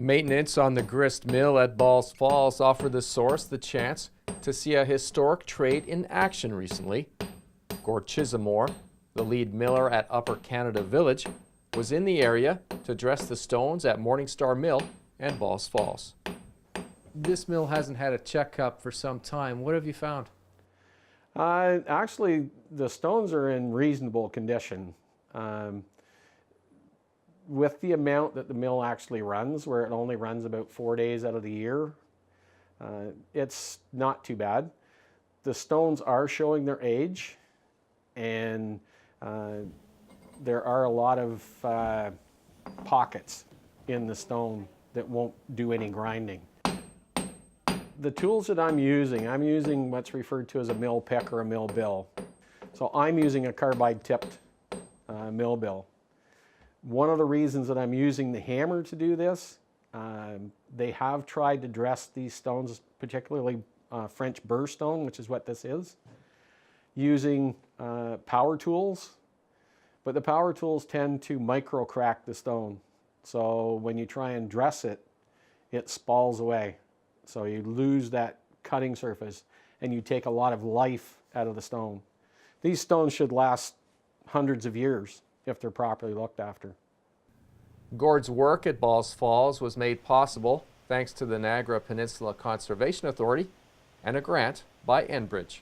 Maintenance on the grist mill at Balls Falls offered the Source the chance to see a historic trade in action recently. Gord Chisamore, the lead miller at Upper Canada Village, was in the area to dress the stones at Morningstar Mill and Balls Falls. This mill hasn't had a checkup for some time. What have you found? Actually, the stones are in reasonable condition. With the amount that the mill actually runs, where it only runs about 4 days out of the year, it's not too bad. The stones are showing their age, and there are a lot of pockets in the stone that won't do any grinding. The tools that I'm using what's referred to as a mill pick or a mill bill. So I'm using a carbide tipped mill bill. One of the reasons that I'm using the hammer to do this, they have tried to dress these stones, particularly French burr stone, which is what this is, using power tools, but the power tools tend to micro crack the stone. So when you try and dress it, it spalls away. So you lose that cutting surface and you take a lot of life out of the stone. These stones should last hundreds of years if they're properly looked after. Gord's work at Balls Falls was made possible thanks to the Niagara Peninsula Conservation Authority and a grant by Enbridge.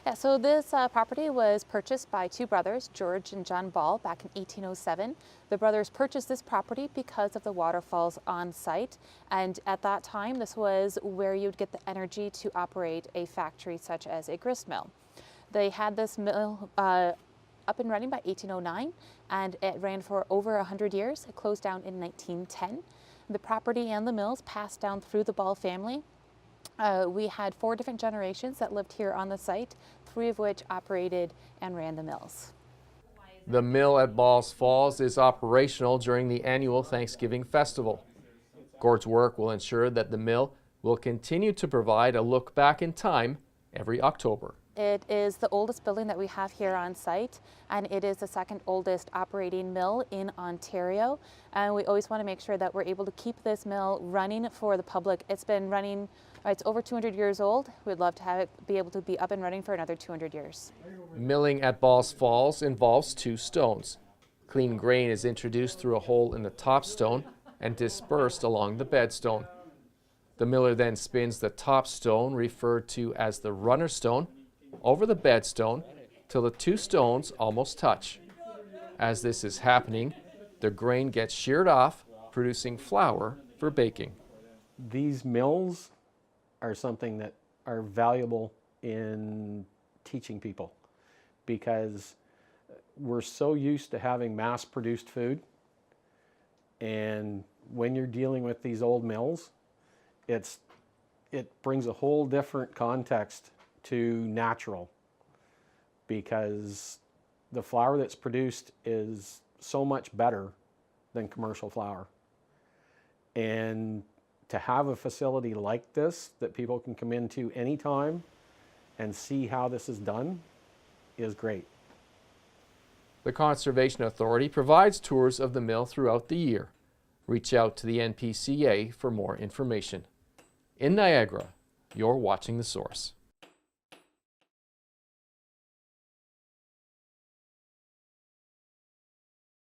Yeah, so this property was purchased by two brothers, George and John Ball, back in 1807. The brothers purchased this property because of the waterfalls on site, and at that time this was where you'd get the energy to operate a factory such as a grist mill. They had this mill up and running by 1809, and it ran for over 100 years. It closed down in 1910. The property and the mills passed down through the Ball family. We had 4 different generations that lived here on the site, 3 of which operated and ran the mills. The mill at Balls Falls is operational during the annual Thanksgiving festival. Gord's work will ensure that the mill will continue to provide a look back in time every October. It is the oldest building that we have here on site, and it is the second oldest operating mill in Ontario. And we always want to make sure that we're able to keep this mill running for the public. It's been running, it's over 200 years old. We'd love to have it be able to be up and running for another 200 years. Milling at Balls Falls involves 2 stones. Clean grain is introduced through a hole in the top stone and dispersed along the bedstone. The miller then spins the top stone, referred to as the runner stone, over the bedstone till the 2 stones almost touch. As this is happening, the grain gets sheared off, producing flour for baking. These mills are something that are valuable in teaching people, because we're so used to having mass-produced food, and when you're dealing with these old mills, it brings a whole different context to natural, because the flour that's produced is so much better than commercial flour. And to have a facility like this that people can come into anytime and see how this is done is great. The Conservation Authority provides tours of the mill throughout the year. Reach out to the NPCA for more information. In Niagara, you're watching The Source.